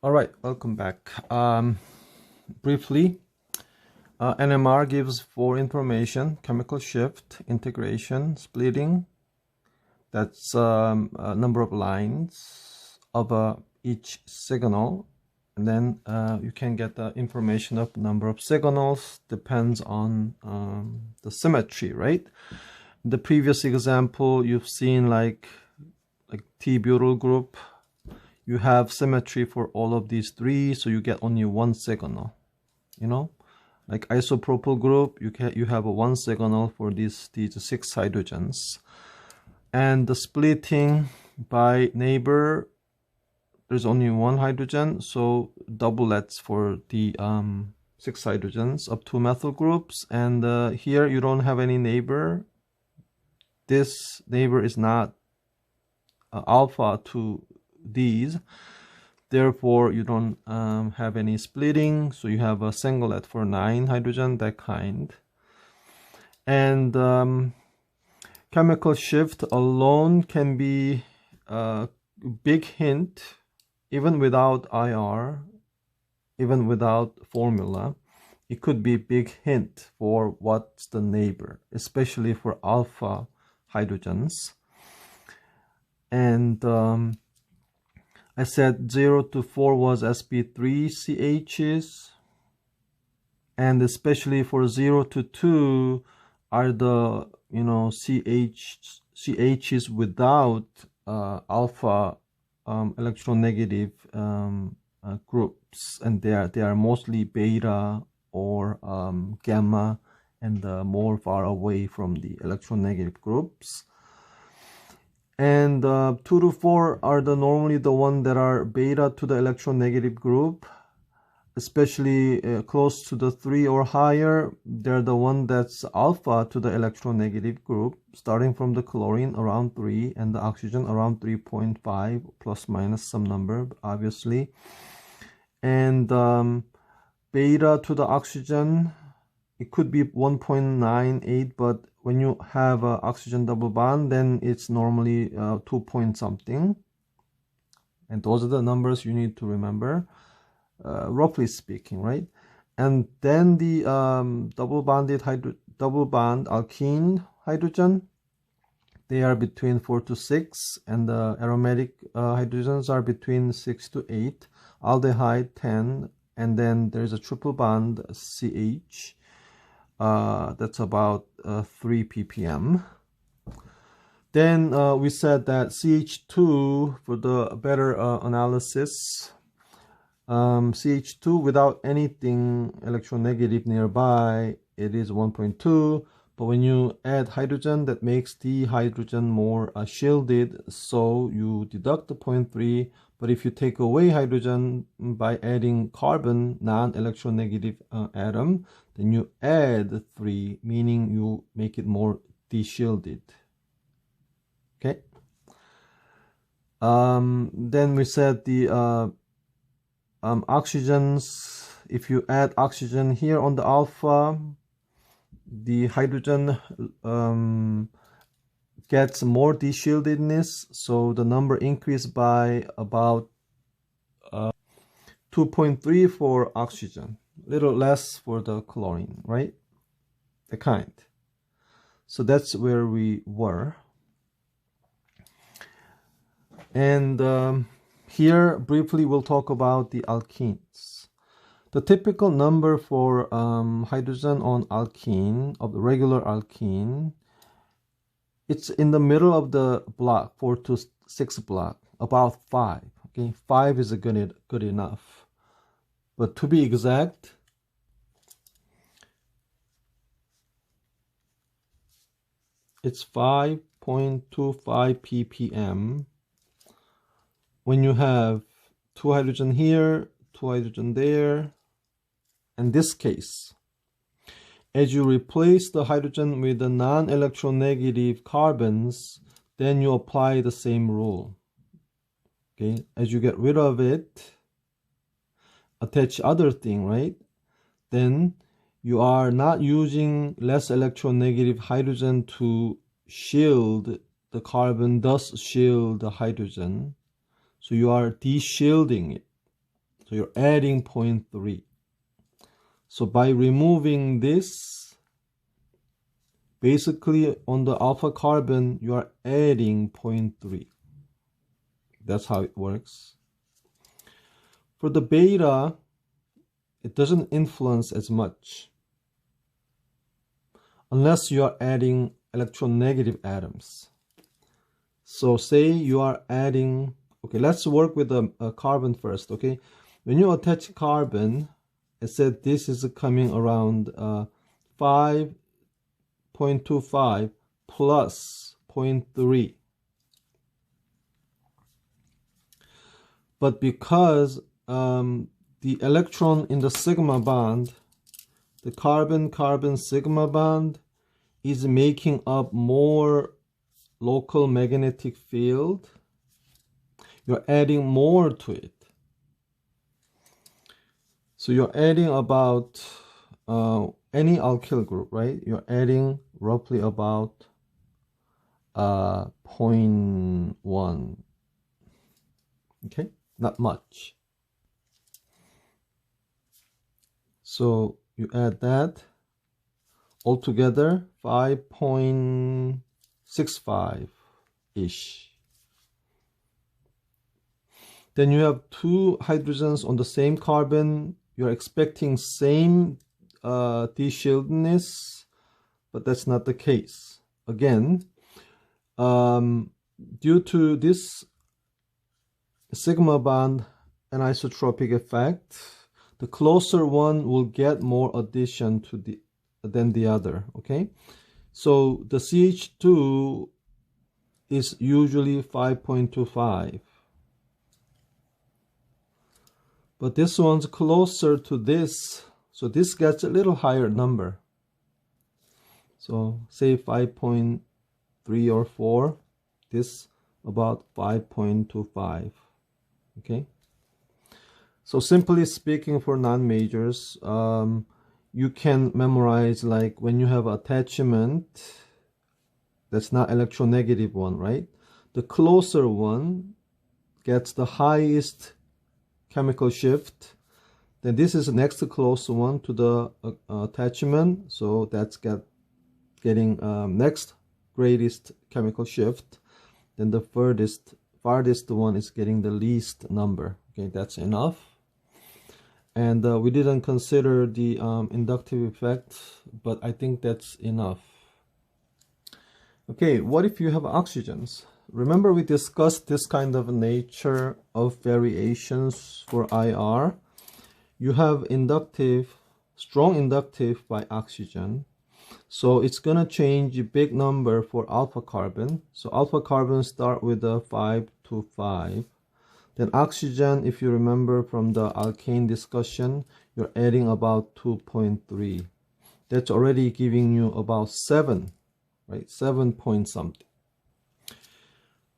All right, welcome back. Briefly, NMR gives for information, chemical shift, integration, splitting. That's a number of lines of each signal. And then you can get the information of number of signals, depends on the symmetry, right? In the previous example, you've seen like T-butyl group. You have symmetry for all of these three, so you get only one signal. You know, like isopropyl group, you have a one signal for these 6 hydrogens. And the splitting by neighbor, there's only one hydrogen, so doublets for the 6 hydrogens of 2 methyl groups. And here you don't have any neighbor. This neighbor is not alpha to these, therefore you don't have any splitting, so you have a singlet for 9 hydrogen, that kind. And chemical shift alone can be a big hint, even without IR, even without formula. It could be a big hint for what's the neighbor, especially for alpha hydrogens. And I said 0 to 4 was sp3 CHs, and especially for 0 to 2 are the CHs without alpha electronegative groups, and they are mostly beta or gamma, and more far away from the electronegative groups. And 2 to 4 are normally the ones that are beta to the electronegative group, especially close to the 3 or higher. They're the one that's alpha to the electronegative group, starting from the chlorine around 3 and the oxygen around 3.5 plus minus some number, obviously. And beta to the oxygen, it could be 1.98, but when you have an oxygen double bond, then it's normally 2 point something. And those are the numbers you need to remember, roughly speaking, right? And then the double bond alkene hydrogen, they are between 4 to 6, and the aromatic hydrogens are between 6 to 8, aldehyde 10, and then there's a triple bond CH. That's about 3 ppm. Then we said that CH2, for the better analysis, CH2 without anything electronegative nearby, it is 1.2. But when you add hydrogen, that makes the hydrogen more shielded, so you deduct the 0.3. But if you take away hydrogen by adding carbon, non-electronegative atom, then you add 3, meaning you make it more deshielded. Okay. Then we said the oxygens, if you add oxygen here on the alpha, the hydrogen gets more deshieldedness, so the number increased by about 2.3 for oxygen, a little less for the chlorine, right? The kind. So that's where we were. And here briefly we'll talk about the alkenes. The typical number for hydrogen on alkene, of the regular alkene, it's in the middle of the block, 4 to 6 block, about 5. Okay, 5 is good enough. But to be exact, it's 5.25 ppm. When you have 2 hydrogen here, 2 hydrogen there, in this case, as you replace the hydrogen with the non-electronegative carbons, then you apply the same rule. Okay, as you get rid of it, attach other thing, right? Then you are not using less electronegative hydrogen to shield the carbon, thus shield the hydrogen. So you are deshielding it. So you're adding 0.3. So by removing this, basically on the alpha carbon, you are adding 0.3. That's how it works. For the beta, it doesn't influence as much unless you are adding electronegative atoms. So say you are adding, okay, let's work with a carbon first, okay? When you attach carbon, it said this is coming around 5.25 plus 0.3. But because the electron in the sigma bond, the carbon-carbon sigma bond is making up more local magnetic field, you're adding more to it. So you're adding about any alkyl group, right? You're adding roughly about 0.1. Okay, not much. So you add that altogether 5.65 ish. Then you have two hydrogens on the same carbon. You're expecting same de-shieldedness, but that's not the case. Again, due to this sigma bond anisotropic effect, the closer one will get more addition to than the other, okay? So the CH2 is usually 5.25. But this one's closer to this, so this gets a little higher number. So say 5.3 or 4, this about 5.25, okay? So simply speaking, for non-majors, you can memorize, like when you have attachment, that's not electronegative one, right? The closer one gets the highest chemical shift. Then this is the next close one to the attachment, so that's getting next greatest chemical shift. Then the farthest one is getting the least number. Okay, that's enough. And we didn't consider the inductive effect, but I think that's enough. Okay, what if you have oxygens? Remember we discussed this kind of nature of variations for IR. You have inductive, strong inductive by oxygen. So it's gonna change a big number for alpha carbon. So alpha carbon start with a 5 to 5. Then oxygen, if you remember from the alkane discussion, you're adding about 2.3. That's already giving you about 7, right? 7 point something.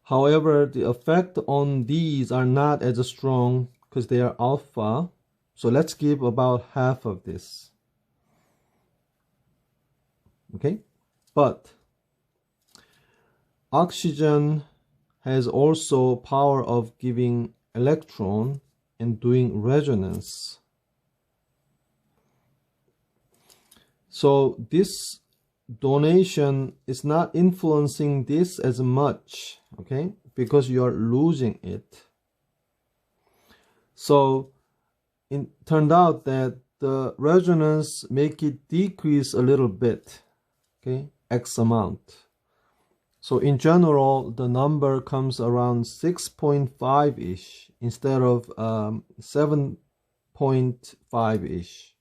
However, the effect on these are not as strong because they are alpha. So let's give about half of this. Okay, but oxygen has also power of giving electron and doing resonance. So this donation is not influencing this as much, okay, because you are losing it. So it turned out that the resonance make it decrease a little bit, okay, X amount. So in general, the number comes around 6.5-ish instead of 7.5-ish.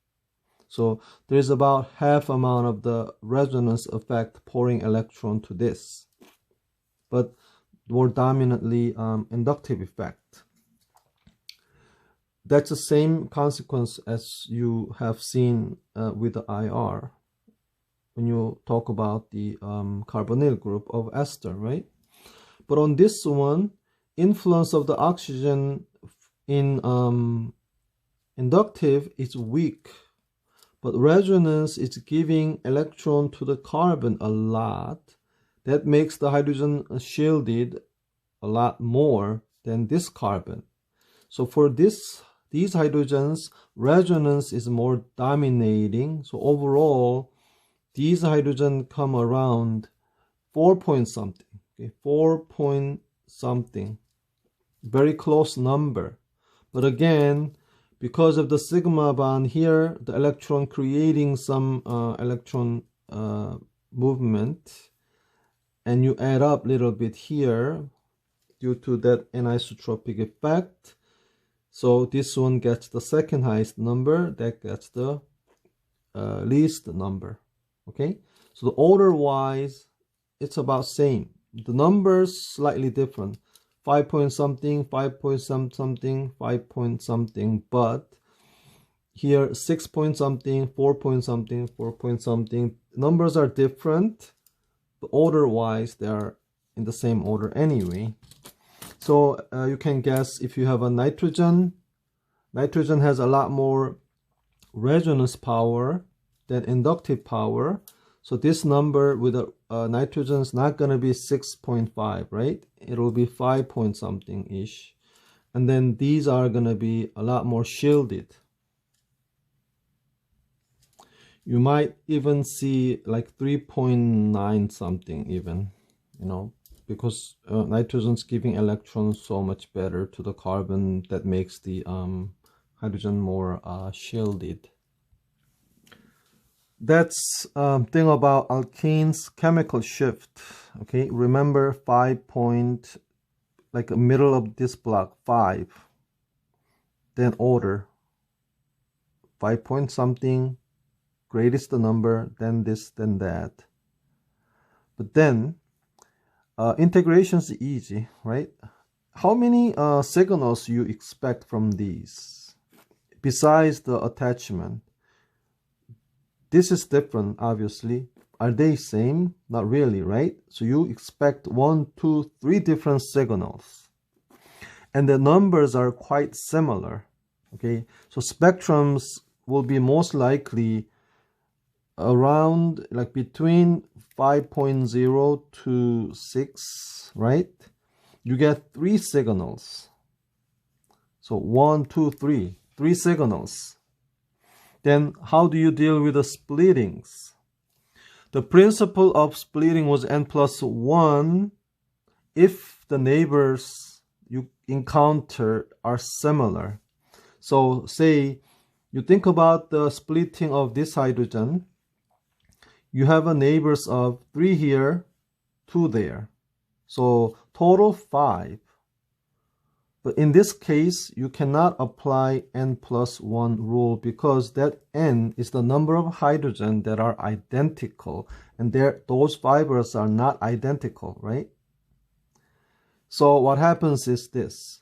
So there is about half amount of the resonance effect pouring electron to this, but more dominantly inductive effect. That's the same consequence as you have seen with the IR when you talk about the carbonyl group of ester, right? But on this one, influence of the oxygen in inductive is weak, but resonance is giving electron to the carbon a lot. That makes the hydrogen shielded a lot more than this carbon. So for this these hydrogens, resonance is more dominating. So overall, these hydrogen come around 4 point something. Okay, 4 point something. Very close number. But again, because of the sigma bond here, the electron creating some electron movement, and you add up a little bit here due to that anisotropic effect. So this one gets the second highest number, that gets the least number. Okay, so the order wise, it's about same. The numbers slightly different. 5 point something, 5 point something, 5 point something, but here 6 point something, 4 point something, 4 point something. Numbers are different, but order wise they are in the same order anyway. So you can guess if you have a nitrogen has a lot more resonance power than inductive power. So this number with a nitrogen is not going to be 6.5, right? It'll be 5 point something ish. And then these are going to be a lot more shielded. You might even see like 3.9 something even, you know, because nitrogen's giving electrons so much better to the carbon that makes the hydrogen more shielded. That's thing about alkene's chemical shift. Okay, remember 5 point, like middle of this block, 5, then order 5 point something, greatest the number, then this, then that. But then integration is easy, right? How many signals you expect from these besides the attachment? This is different, obviously. Are they same? Not really, right? So you expect 1, 2, 3 different signals. And the numbers are quite similar, okay? So spectrums will be most likely around, like between 5.0 to 6, right? You get 3 signals. So 1, 2, 3, 3 signals. Then how do you deal with the splittings? The principle of splitting was n+1 if the neighbors you encounter are similar. So say you think about the splitting of this hydrogen. You have a neighbors of 3 here, 2 there. So total 5. But in this case, you cannot apply n+1 rule because that n is the number of hydrogen that are identical, and those fibers are not identical, right? So what happens is this.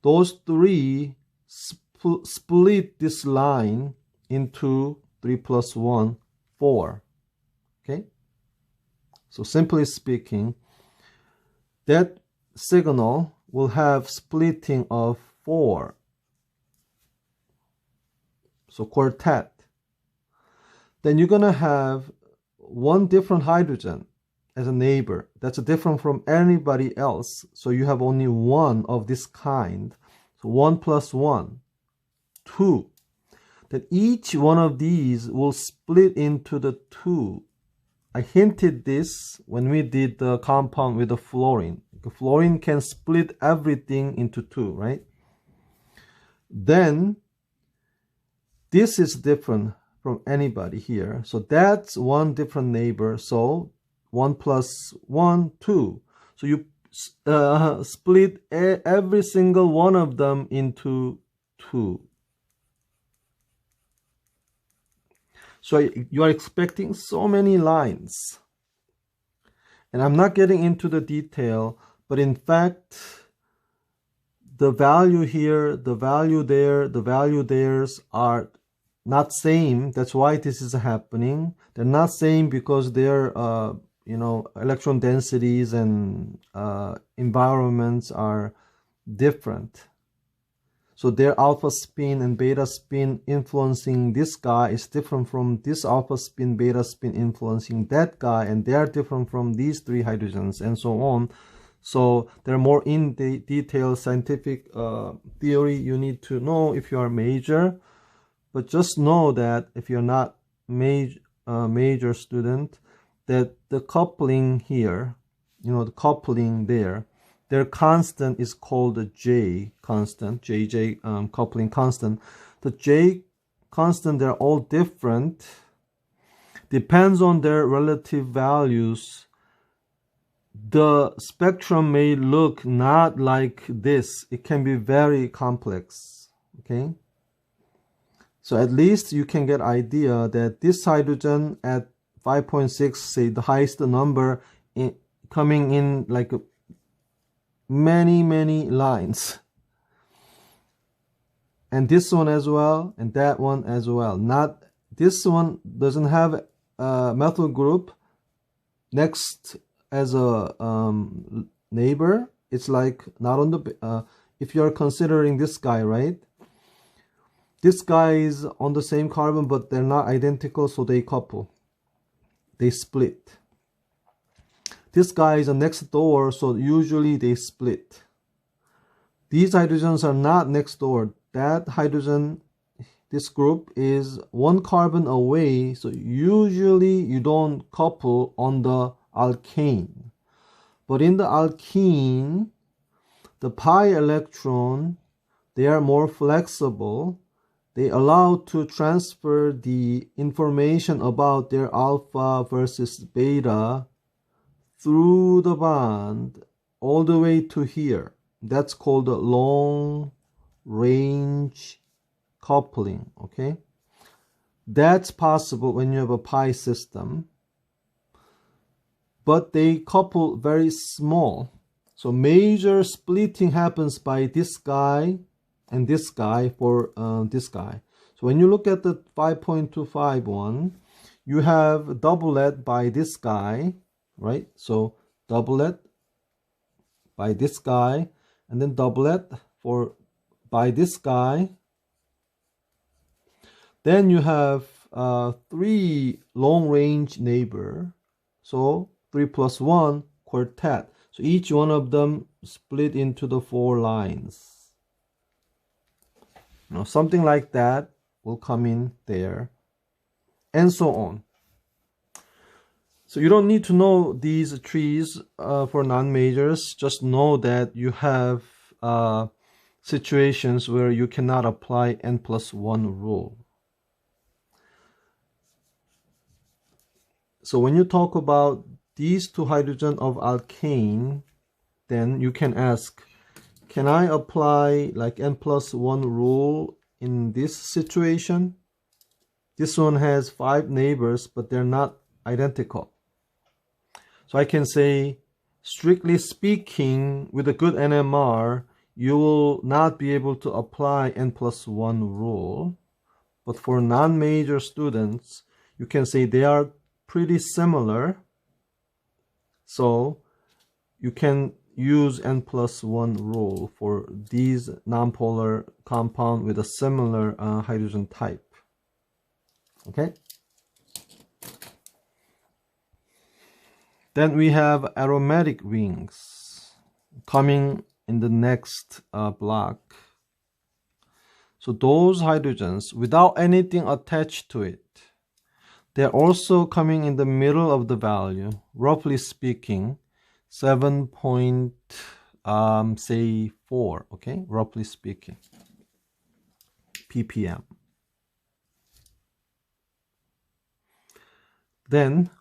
Those 3 split this line into 3 + 1, 4. Okay? So simply speaking, that signal will have splitting of 4. So quartet. Then you're going to have 1 different hydrogen as a neighbor. That's different from anybody else. So you have only 1 of this kind. So 1 + 1, 2. Then each one of these will split into the 2. I hinted this when we did the compound with the fluorine. The fluorine can split everything into 2, right? Then this is different from anybody here. So that's 1 different neighbor. So 1 + 1, 2. So you split every single one of them into 2. So you are expecting so many lines. And I'm not getting into the detail, but in fact, the value here, the value there, the value there's are not same. That's why this is happening. They're not same because their electron densities and environments are different. So their alpha spin and beta spin influencing this guy is different from this alpha spin, beta spin influencing that guy, and they are different from these 3 hydrogens and so on. So there are more in the detailed scientific theory you need to know if you are major. But just know that if you're not major student, that the coupling here, the coupling there, their constant is called the J constant, JJ coupling constant. The J constant, they're all different. Depends on their relative values. The spectrum may look not like this. It can be very complex, okay? So at least you can get idea that this hydrogen at 5.6, say the highest number coming in like many lines. And this one as well, and that one as well. Not this one doesn't have a methyl group next as a neighbor. It's like not on the if you're considering this guy, right? This guy is on the same carbon, but they're not identical, so they couple. They split. This guy is a next door, so usually they split. These hydrogens are not next door. That hydrogen, this group, is one carbon away, so usually you don't couple on the alkane. But in the alkene, the pi electron, they are more flexible. They allow to transfer the information about their alpha versus beta through the bond all the way to here. That's called a long range coupling, okay? That's possible when you have a pi system, but they couple very small. So major splitting happens by this guy and this guy for this guy. So when you look at the 5.25 one, you have doublet by this guy, right? So doublet by this guy, and then doublet by this guy. Then you have 3 long-range neighbor. So 3 plus 1 quartet. So each one of them split into the 4 lines. Something like that will come in there, and so on. So you don't need to know these trees for non-majors. Just know that you have situations where you cannot apply n+1 rule. So when you talk about these 2 hydrogen of alkane, then you can ask, can I apply like n+1 rule in this situation? This one has 5 neighbors, but they're not identical. So I can say, strictly speaking, with a good NMR, you will not be able to apply n+1 rule. But for non-major students, you can say they are pretty similar. So you can use n+1 rule for these nonpolar compound with a similar hydrogen type. Okay. Then we have aromatic rings coming in the next block. So those hydrogens, without anything attached to it, they're also coming in the middle of the value, roughly speaking, 7.4, okay, roughly speaking, ppm. Then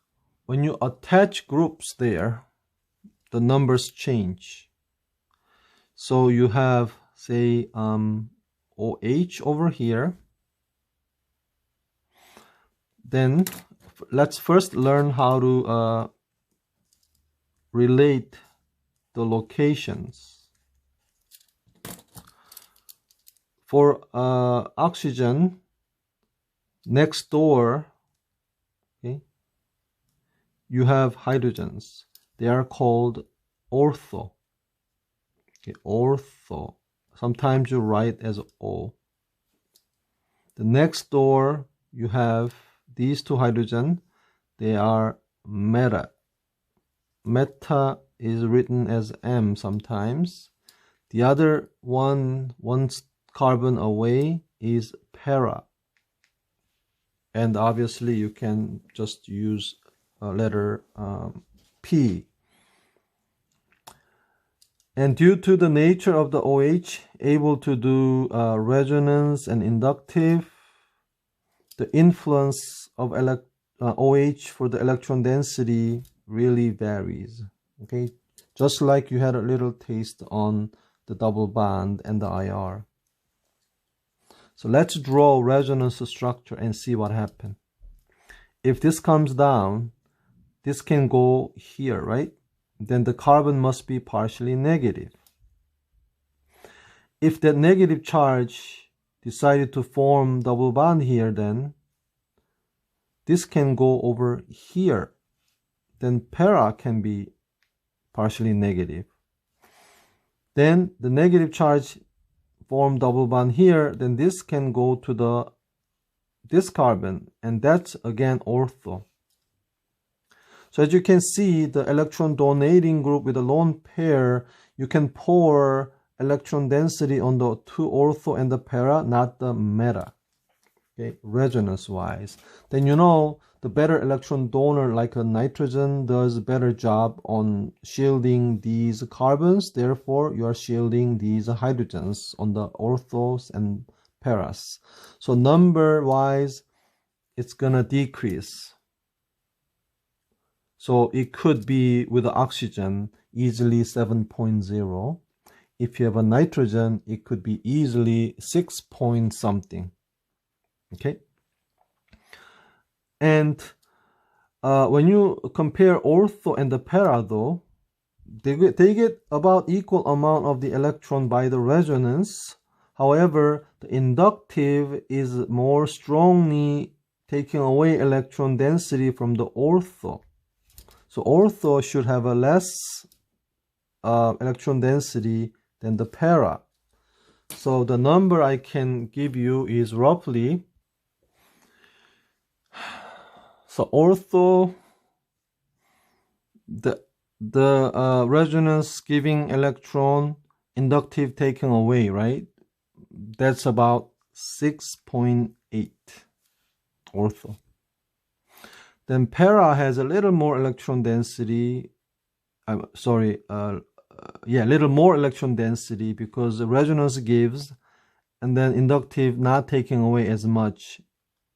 when you attach groups there, the numbers change. So you have, say, OH over here. Then let's first learn how to relate the locations. For oxygen, next door, okay, you have hydrogens. They are called ortho. Okay, ortho. Sometimes you write as O. The next door, you have these 2 hydrogen. They are meta is written as M sometimes. The other one carbon away is para. And obviously you can just use letter P. And due to the nature of the OH, able to do resonance and inductive, the influence of OH for the electron density really varies. Okay, just like you had a little taste on the double bond and the IR. So let's draw resonance structure and see what happens. If this comes down, this can go here, right? Then the carbon must be partially negative. If that negative charge decided to form double bond here, then this can go over here. Then para can be partially negative. Then the negative charge form double bond here, then this can go to this carbon, and that's again ortho. So as you can see, the electron donating group with a lone pair, you can pour electron density on the two ortho and the para, not the meta. Okay, resonance wise. Then you know the better electron donor, like a nitrogen, does a better job on shielding these carbons. Therefore, you are shielding these hydrogens on the orthos and paras. So number wise, it's gonna decrease. So it could be with the oxygen easily 7.0. If you have a nitrogen, it could be easily 6 point something. Okay. And when you compare ortho and the para, though, they get about equal amount of the electron by the resonance. However, the inductive is more strongly taking away electron density from the ortho. So ortho should have a less electron density than the para. So the number I can give you is roughly, so ortho, the resonance giving electron, inductive taking away, right? That's about 6.8 ortho. Then para has a little more electron density. Little more electron density because the resonance gives, and then inductive not taking away as much.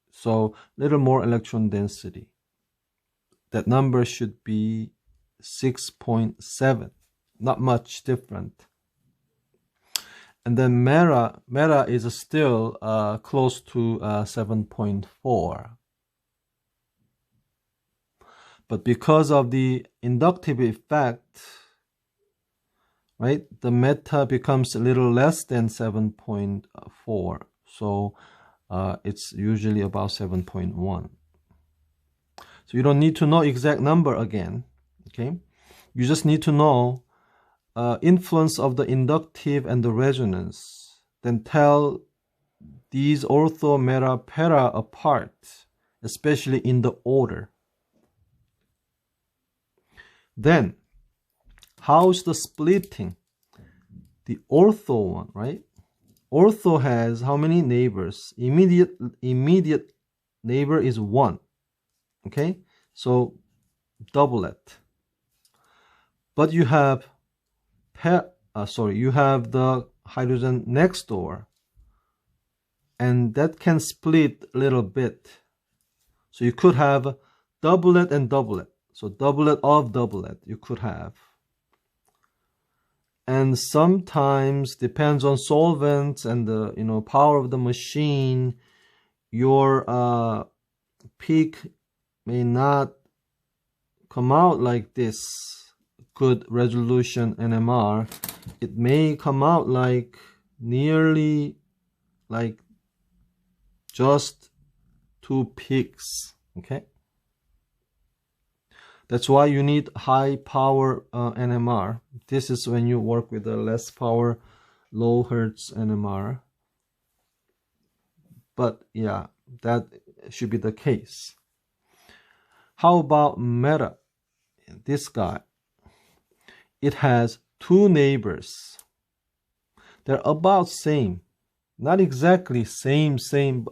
So little more electron density. That number should be 6.7. Not much different. And then meta is still close to 7.4. But because of the inductive effect, right, the meta becomes a little less than 7.4. So it's usually about 7.1. So you don't need to know exact number again. Okay, you just need to know influence of the inductive and the resonance. Then tell these ortho, meta, para apart, especially in the order. Then, how's the splitting? The ortho one, right? Ortho has how many neighbors? Immediate neighbor is 1. Okay, so double it. But you have you have the hydrogen next door, and that can split a little bit. So you could have doublet and doublet. So doublet of doublet you could have. And sometimes depends on solvents and the power of the machine, your peak may not come out like this good resolution NMR. It may come out like nearly like just 2 peaks. Okay, that's why you need high power NMR. This is when you work with a less power, low hertz NMR. But yeah, that should be the case. How about meta? This guy. it has two neighbors. They're about same. Not exactly same,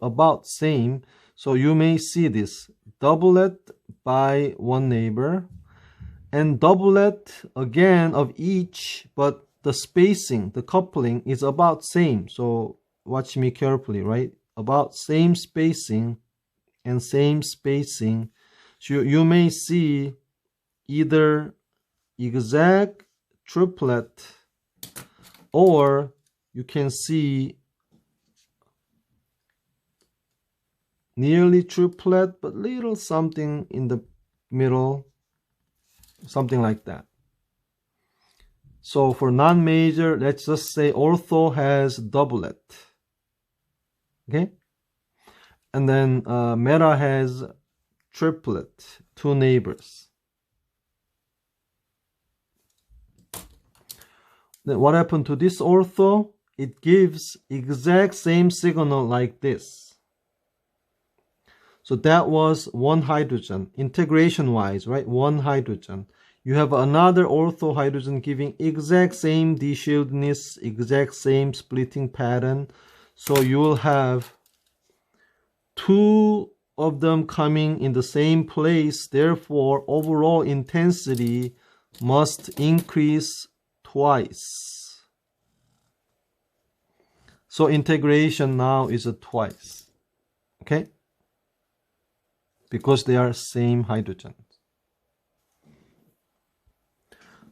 about same. So you may see this doublet by one neighbor and doublet again of each, but the spacing, the coupling is about same. So watch me carefully, right? About same spacing and same spacing. So you may see either exact triplet, or you can see nearly triplet, but little something in the middle, something like that. So for non-major, let's just say ortho has doublet, okay? And then meta has triplet, two neighbors. Then what happened to this ortho? It gives exact same signal like this. So that was one hydrogen, integration wise, right? One hydrogen. You have another ortho hydrogen giving exact same de-shieldedness, exact same splitting pattern. So you will have two of them coming in the same place. Therefore, overall intensity must increase twice. So integration now is a twice, okay? Because they are same hydrogen.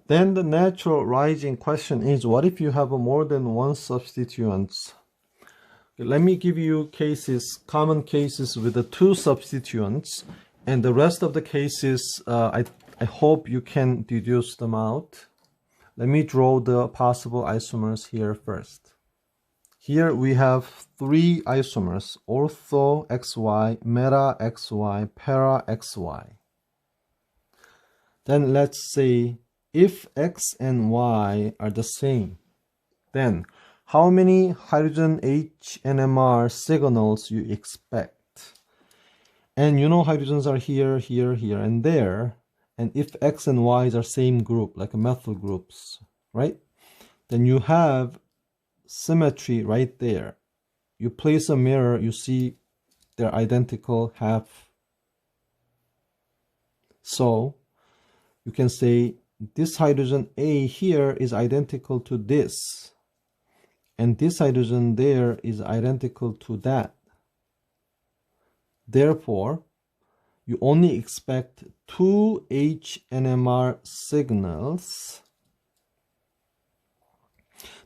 Then the natural rising question is, what if you have more than one substituents? Let me give you cases, common cases with the two substituents, and the rest of the cases, I hope you can deduce them out. Let me draw the possible isomers here first. Here we have three isomers, ortho XY, meta XY, para XY. Then let's say if X and Y are the same, then how many hydrogen HNMR signals you expect? And you know hydrogens are here, here, here, and there. And if X and Y are same group, like methyl groups, right? Then you have symmetry right there. You place a mirror, you see they're identical half. So you can say this hydrogen A here is identical to this, and this hydrogen there is identical to that. Therefore, you only expect two HNMR signals.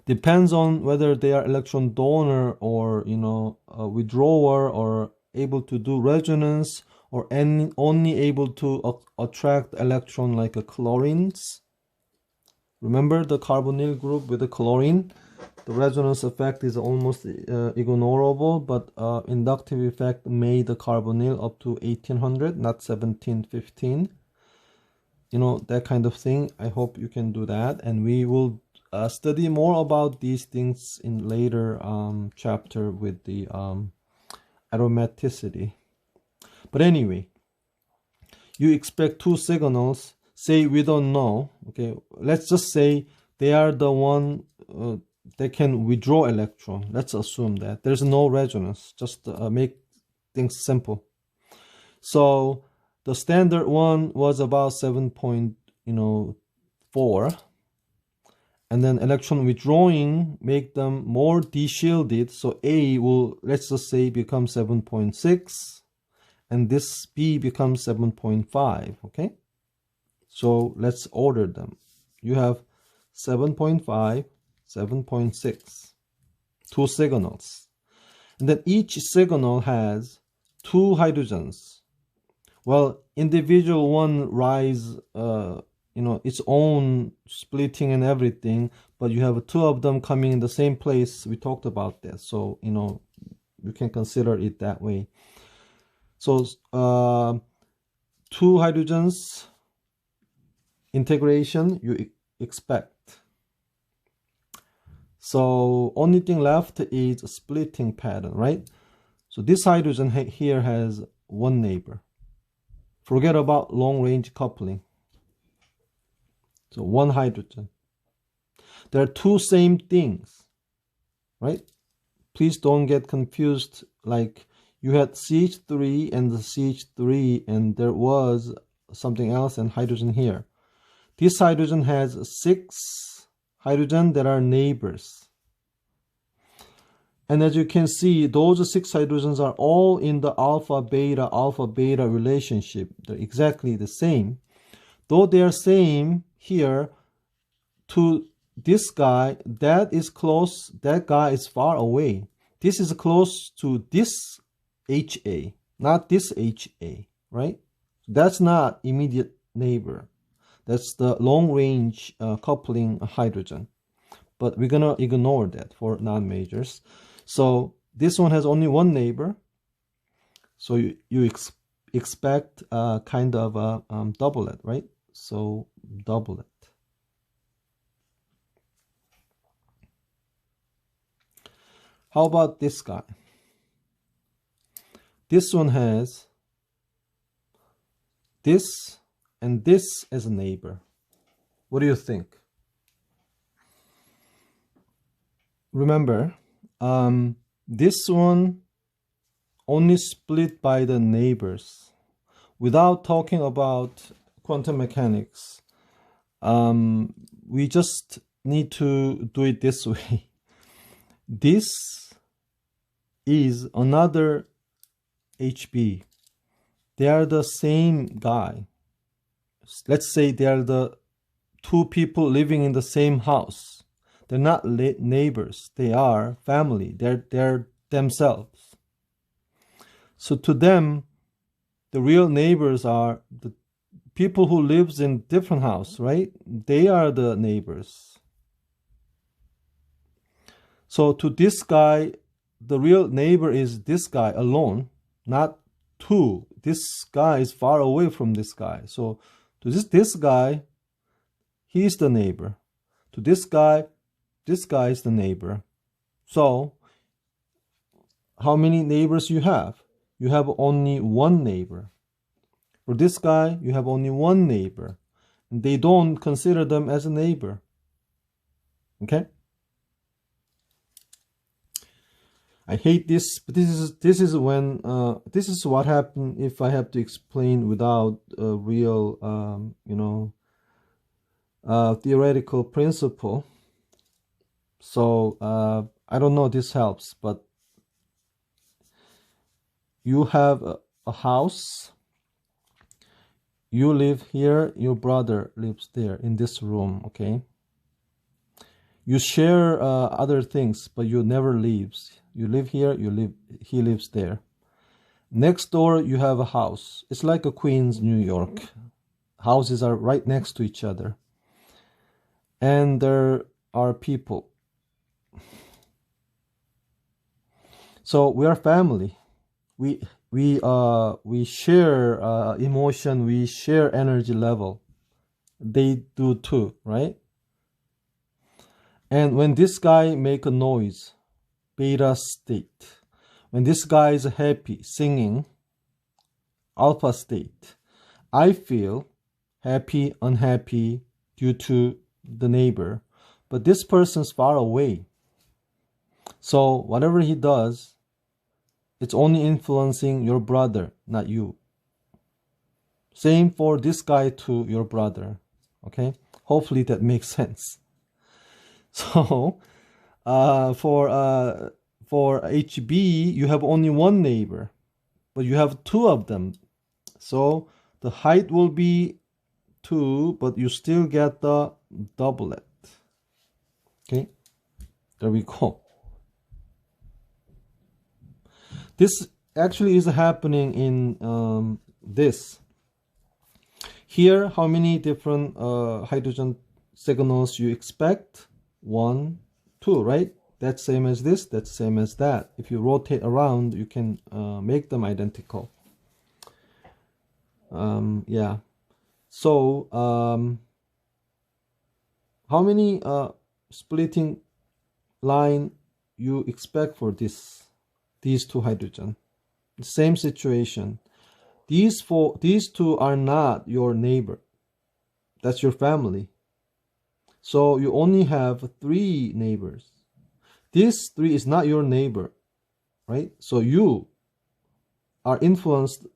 Depends on whether they are electron donor or a withdrawer, or able to do resonance, or only able to attract electron like a chlorines. Remember the carbonyl group with the chlorine? The resonance effect is almost ignorable, but inductive effect made the carbonyl up to 1800, not 1715. That kind of thing. I hope you can do that, and we will study more about these things in later chapter with the aromaticity. But anyway, you expect two signals. Say we don't know, okay, let's just say they are the one they can withdraw electron. Let's assume that there's no resonance, just make things simple. So the standard one was about 7.4, and then electron withdrawing make them more de-shielded. So A will, let's just say, become 7.6, and this B becomes 7.5. Okay, so let's order them. You have 7.5, 7.6, two signals, and then each signal has two hydrogens. Well, individual one rise its own splitting and everything, but you have two of them coming in the same place. We talked about this, so you can consider it that way. So two hydrogens integration you expect. So only thing left is a splitting pattern, right? So this hydrogen here has one neighbor. Forget about long range coupling. So one hydrogen. There are two same things, right? Please don't get confused. Like you had CH3 and the CH3 and there was something else and hydrogen here. This hydrogen has 6 hydrogen that are neighbors. And as you can see, those 6 hydrogens are all in the alpha beta relationship. They're exactly the same. Though they are same here to this guy, that is close, that guy is far away. This is close to this HA, not this HA, right? That's not immediate neighbor. That's the long range coupling hydrogen. But we're gonna ignore that for non-majors. So this one has only one neighbor. So you expect kind of a doublet, right? So doublet. How about this guy? This one has this and this as a neighbor. What do you think? Remember, this one only split by the neighbors. Without talking about quantum mechanics, we just need to do it this way. This is another HB. They are the same guy. Let's say they are the 2 people living in the same house. They're not neighbors. They are family. They're themselves. So to them, the real neighbors are the people who lives in different house, right? They are the neighbors. So to this guy, the real neighbor is this guy alone, not 2. This guy is far away from this guy. So to this guy, he is the neighbor. To this guy is the neighbor. So how many neighbors you have? You have only one neighbor. For this guy, you have only one neighbor. And they don't consider them as a neighbor. Okay? I hate this, but this is when this is what happened if I have to explain without a real theoretical principle. So I don't know if this helps, but you have a house. You live here, your brother lives there in this room, okay? You share other things, but you never leaves. You live here, he lives there. Next door, you have a house. It's like a Queens, New York. Houses are right next to each other. And there are people. So we are family. We share emotion, we share energy level. They do too, right? And when this guy make a noise, beta state. When this guy is happy, singing, alpha state. I feel happy, unhappy due to the neighbor. But this person's far away. So whatever he does, it's only influencing your brother, not you. Same for this guy to your brother. Okay? Hopefully that makes sense. So for HB, you have only one neighbor, but you have 2 of them. So the height will be 2, but you still get the doublet. Okay, there we go. This actually is happening in this. Here, how many different hydrogen signals you expect? 1, 2, right? That's same as this, that's same as that. If you rotate around, you can make them identical. Yeah. So, how many splitting line you expect for these 2 hydrogen? Same situation. These 2 are not your neighbor. That's your family. So you only have 3 neighbors. This 3 is not your neighbor, right? So you are influenced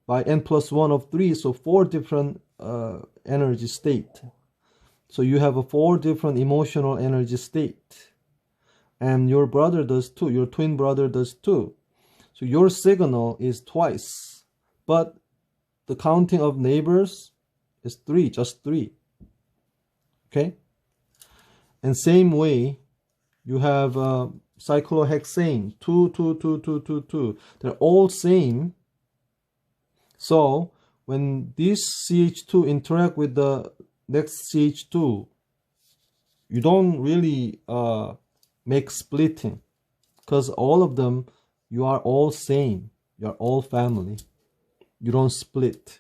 by n+1 of 3, so 4 different energy state. So you have a 4 different emotional energy state. And your brother does too. Your twin brother does too. So your signal is twice. But the counting of neighbors is 3, just 3. Okay? And same way, you have cyclohexane, 2, 2, 2, 2, 2, 2. They're all same. So when this CH2 interact with the next CH2, you don't really make splitting, because all of them, you are all same. You are all family. You don't split.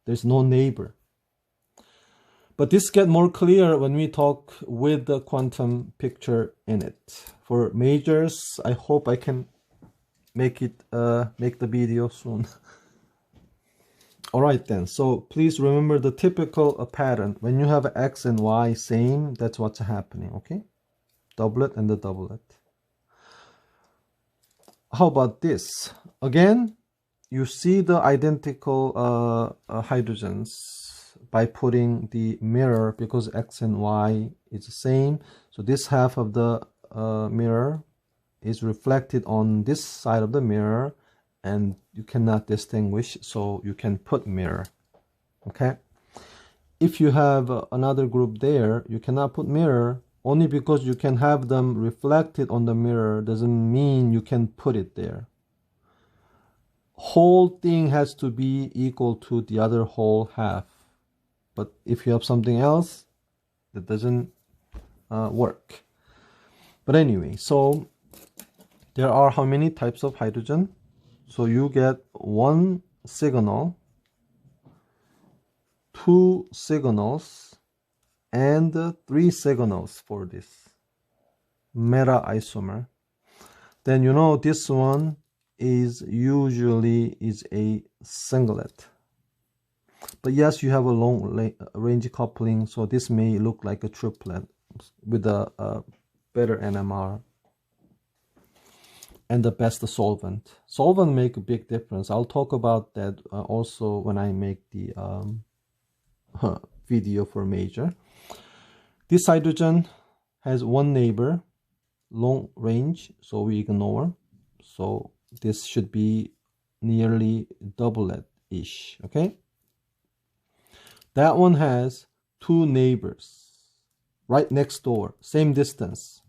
There's no neighbor. But this gets more clear when we talk with the quantum picture in it. For majors, I hope I can make the video soon. All right then, so please remember the typical pattern. When you have X and Y same, that's what's happening, okay? Doublet and the doublet. How about this? Again, you see the identical hydrogens by putting the mirror, because X and Y is the same. So this half of the mirror is reflected on this side of the mirror, and you cannot distinguish, so you can put mirror. Okay, if you have another group there, you cannot put mirror. Only because you can have them reflected on the mirror doesn't mean you can put it there. Whole thing has to be equal to the other whole half. But if you have something else, that doesn't work. But anyway, so there are how many types of hydrogen? So you get 1 signal, 2 signals, and 3 signals for this meta isomer. Then you know this one is usually a singlet. But yes, you have a long range coupling, so this may look like a triplet with a better NMR and the best solvent. Solvent make a big difference. I'll talk about that also when I make the video for major. This hydrogen has 1 neighbor, long range, so we ignore. So this should be nearly doublet-ish, okay? That one has 2 neighbors right next door, same distance.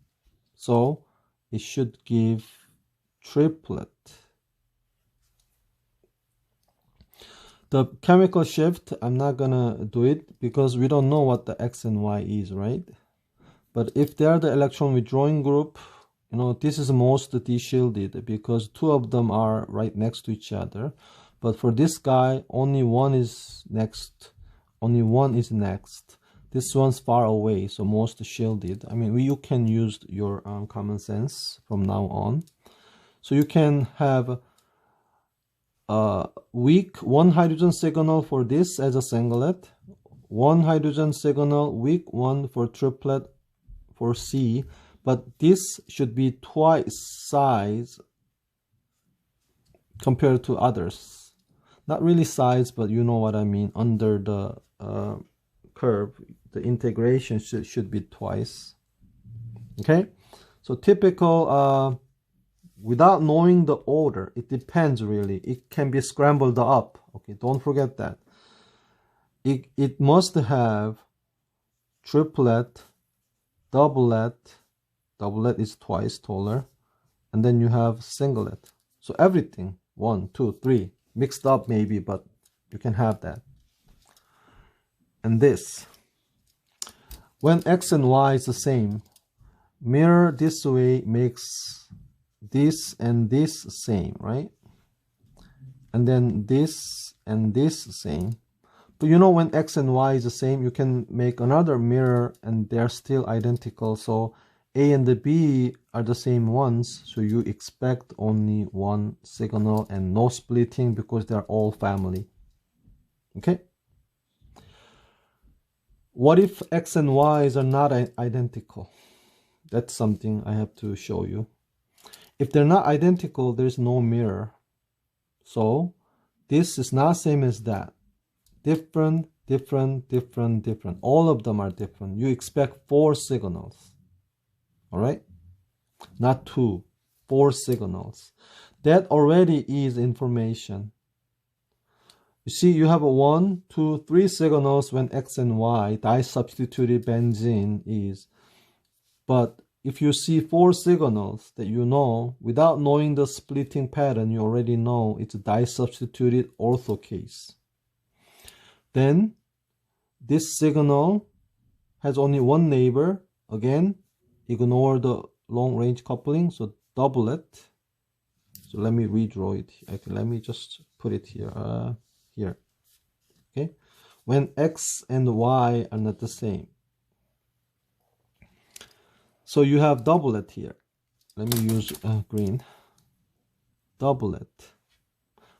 So it should give triplet. The chemical shift, I'm not gonna do it because we don't know what the X and Y is, right? But if they are the electron withdrawing group, you know, this is most de-shielded because 2 of them are right next to each other. But for this guy, only one is next. Only one is next. This one's far away, so most shielded. I mean, you can use your common sense from now on. So you can have weak 1 hydrogen signal for this as a singlet, 1 hydrogen signal, weak 1 for triplet for C, but this should be twice size compared to others. Not really size, but you know what I mean. Under the curve, the integration should be twice. Okay, so typical, without knowing the order, it depends really. It can be scrambled up. Okay, don't forget that. It must have triplet, doublet. Doublet is twice taller, and then you have singlet. So everything 1, 2, 3 mixed up maybe, but you can have that. And this, when X and Y is the same, mirror this way makes this and this same, right? And then this and this same. But you know, when X and Y is the same, you can make another mirror and they're still identical. So A and the B are the same ones, so you expect only 1 signal and no splitting because they're all family. Okay. What if X and Y's are not identical? That's something I have to show you. If they're not identical, there's no mirror. So this is not same as that. Different, different, different, different. All of them are different. You expect 4 signals. All right? Not 2, 4 signals. That already is information. You see, you have a 1, 2, 3 signals when X and Y, disubstituted benzene is. But if you see 4 signals that you know, without knowing the splitting pattern, you already know it's a disubstituted ortho case. Then this signal has only one neighbor. Again, ignore the long range coupling, so double it. So let me redraw it. Okay, let me just put it here. Here. Okay, when X and Y are not the same. So you have doublet here. Let me use green. Doublet.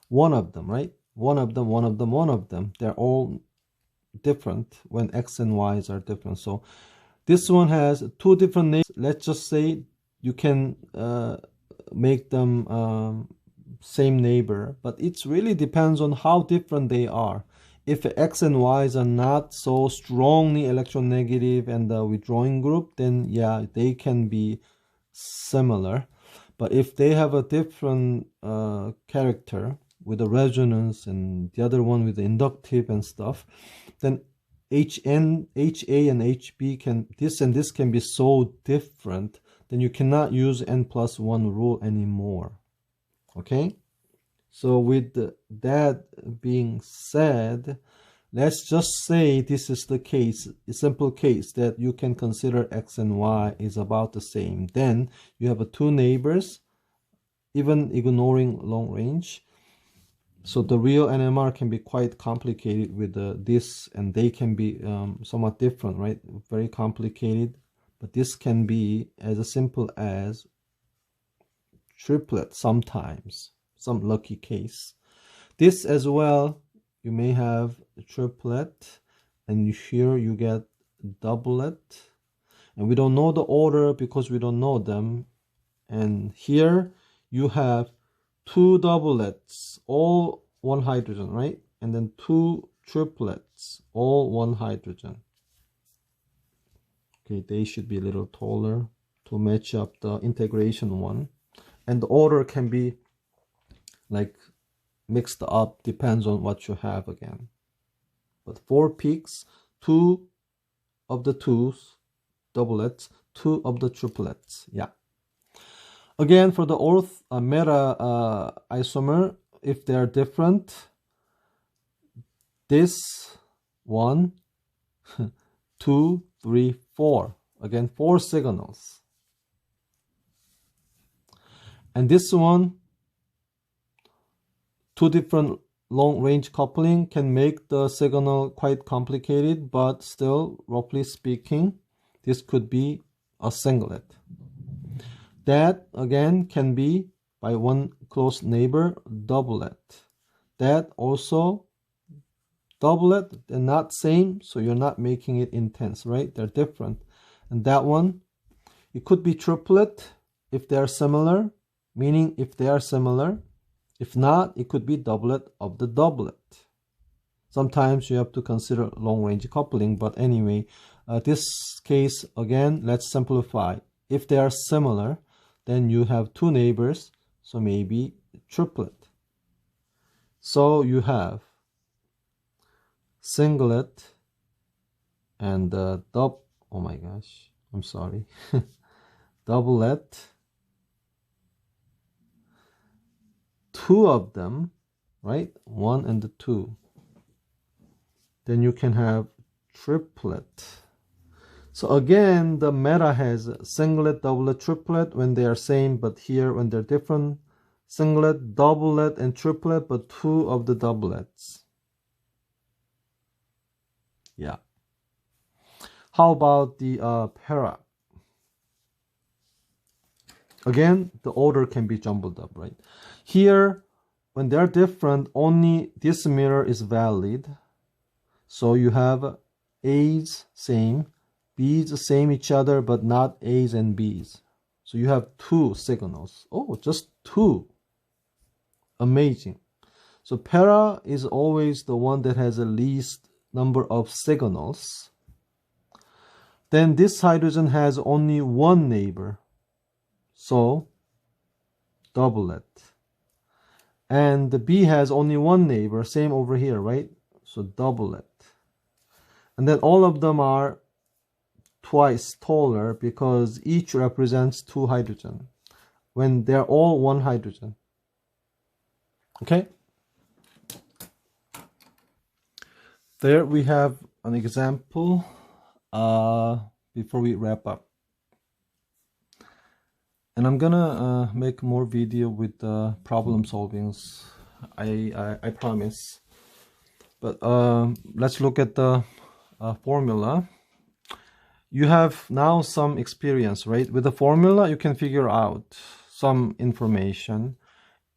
One of them, right? One of them, one of them, one of them. They're all different when X and Y's are different. So this one has 2 different names. Let's just say you can make them same neighbor, but it really depends on how different they are. If X and Y's are not so strongly electronegative and the withdrawing group, then yeah, they can be similar. But if they have a different character with the resonance and the other one with the inductive and stuff, then HN, HA and HB can, this and this can be so different, then you cannot use N+1 rule anymore. Okay, so with that being said, let's just say this is the case, a simple case that you can consider X and Y is about the same. Then you have 2 neighbors, even ignoring long range. So the real NMR can be quite complicated with this, and they can be somewhat different, right? Very complicated, but this can be as simple as triplet sometimes, some lucky case. This as well, you may have a triplet, and here you get doublet, and we don't know the order because we don't know them. And here you have 2 doublets, all 1 hydrogen, right? And then 2 triplets, all 1 hydrogen. Okay, they should be a little taller to match up the integration one. And the order can be like mixed up, depends on what you have again. But 4 peaks, 2 of the 2s, doublets, 2 of the triplets. Yeah. Again, for the meta isomer, if they are different, this 1, 2, 3, 4. Again, 4 signals. And this one, 2 different long range coupling can make the signal quite complicated, but still, roughly speaking, this could be a singlet. That again can be by 1 close neighbor, doublet. That also doublet, they're not same, so you're not making it intense, right? They're different. And that one, it could be triplet if they're similar, meaning if they are similar. If not, it could be doublet of the doublet. Sometimes you have to consider long range coupling, but anyway, this case, again, let's simplify. If they are similar, then you have 2 neighbors, so maybe triplet. So you have singlet and oh my gosh, I'm sorry, doublet, 2 of them, right? 1 and 2. Then you can have triplet. So again, the meta has singlet, doublet, triplet when they are same, but here when they're different, singlet, doublet, and triplet, but 2 of the doublets. Yeah. How about the para? Again, the order can be jumbled up, right? Here, when they're different, only this mirror is valid. So you have A's same, B's same each other, but not A's and B's. So you have two signals. Oh, just two. Amazing. So para is always the one that has the least number of signals. Then this hydrogen has only one neighbor. So doublet. And the B has only one neighbor, same over here, right? So doublet. And then all of them are twice taller because each represents two hydrogen when they're all one hydrogen. Okay? There we have an example before we wrap up. And I'm gonna make more video with problem solvings. I promise. But let's look at the formula. You have now some experience, right? With the formula, you can figure out some information.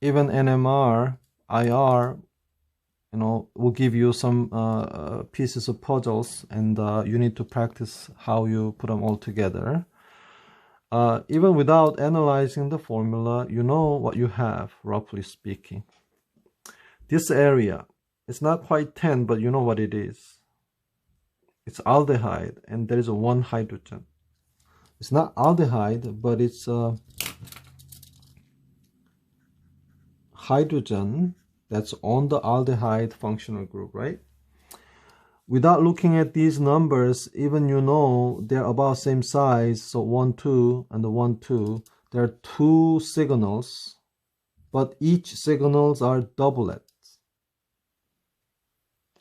Even NMR, IR, will give you some pieces of puzzles, and you need to practice how you put them all together. Even without analyzing the formula, you know what you have, roughly speaking. This area, it's not quite 10, but you know what it is. It's aldehyde, and there is one hydrogen. It's not aldehyde, but it's hydrogen that's on the aldehyde functional group, right? Without looking at these numbers, even you know they're about same size, so 1, 2, and the 1, 2. There are two signals, but each signals are doublets.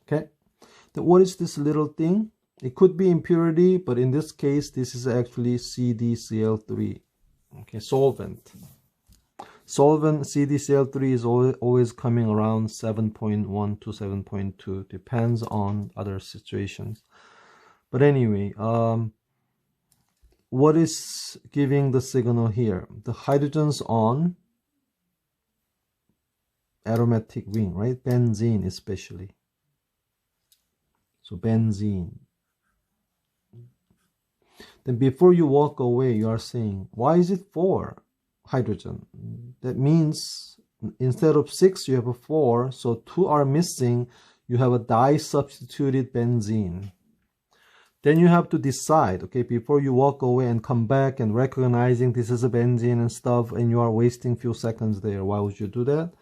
Okay? Then what is this little thing? It could be impurity, but in this case, this is actually CdCl3. Okay, solvent. Solvent CdCl3 is always coming around 7.1 to 7.2, depends on other situations. But anyway, what is giving the signal here? The hydrogens on aromatic ring, right? Benzene especially. So benzene. Then before you walk away, you are saying, why is it 4 hydrogen? That means instead of 6, you have a 4, so 2 are missing. You have a di-substituted benzene. Then you have to decide, okay, before you walk away and come back and recognizing this is a benzene and stuff, and you are wasting few seconds there. Why would you do that?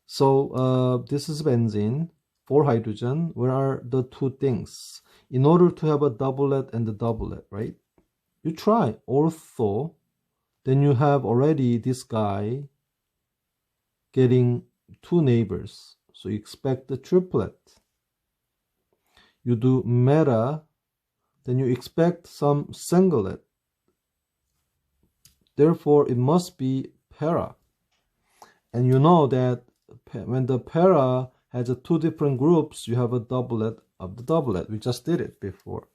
So this is benzene, 4 hydrogen. Where are the two things? In order to have a doublet and a doublet, right? You try ortho, then you have already this guy getting 2 neighbors. So you expect the triplet. You do meta, then you expect some singlet. Therefore, it must be para. And you know that when the para has 2 different groups, you have a doublet of the doublet. We just did it before.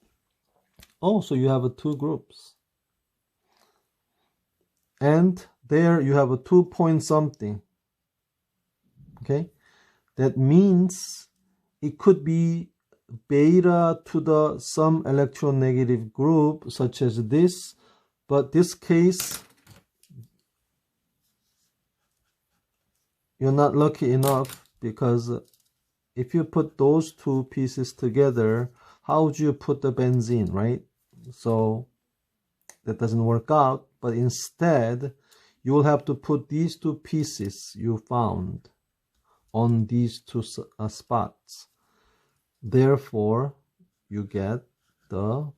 Oh, so you have 2 groups. And there you have a 2 point something. Okay? That means it could be beta to the some electronegative group such as this, but this case you're not lucky enough, because if you put those 2 pieces together, how would you put the benzene, right? So that doesn't work out, but instead you will have to put these 2 pieces you found on these 2 spots. Therefore, you get the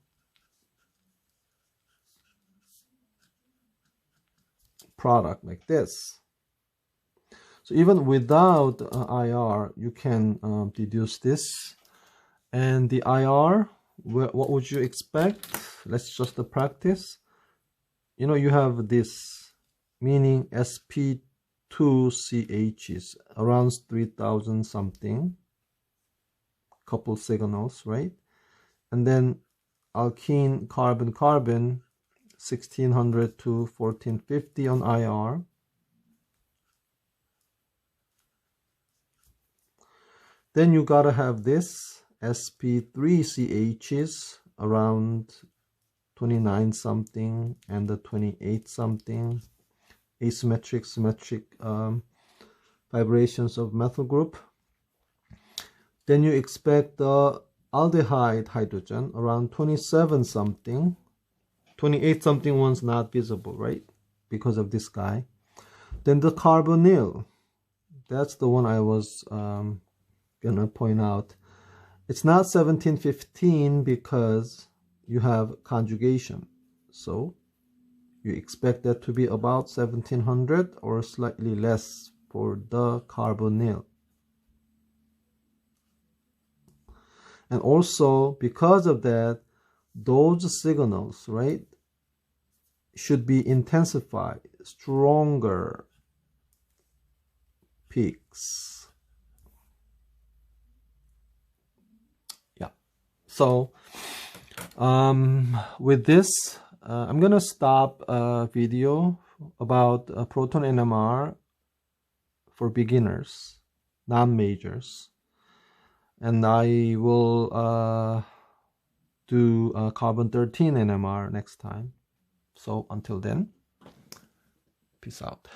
product like this. So even without IR, you can deduce this. And the IR, what would you expect? Let's just practice. You know, you have this, meaning sp2CHs, around 3000 something. Couple signals, right? And then alkene carbon 1600 to 1450 on IR. Then you gotta have this sp3 CHs around 29 something and the 28 something, asymmetric, symmetric vibrations of methyl group. Then you expect the aldehyde hydrogen around 27 something. 28 something one's not visible, right? Because of this guy. Then the carbonyl, that's the one I was gonna point out. It's not 1715 because you have conjugation. So you expect that to be about 1700 or slightly less for the carbonyl. And also, because of that, those signals, right, should be intensified, stronger peaks. Yeah. So, with this, I'm gonna stop a video about proton NMR for beginners, non-majors. And I will do carbon-13 NMR next time. So until then, peace out.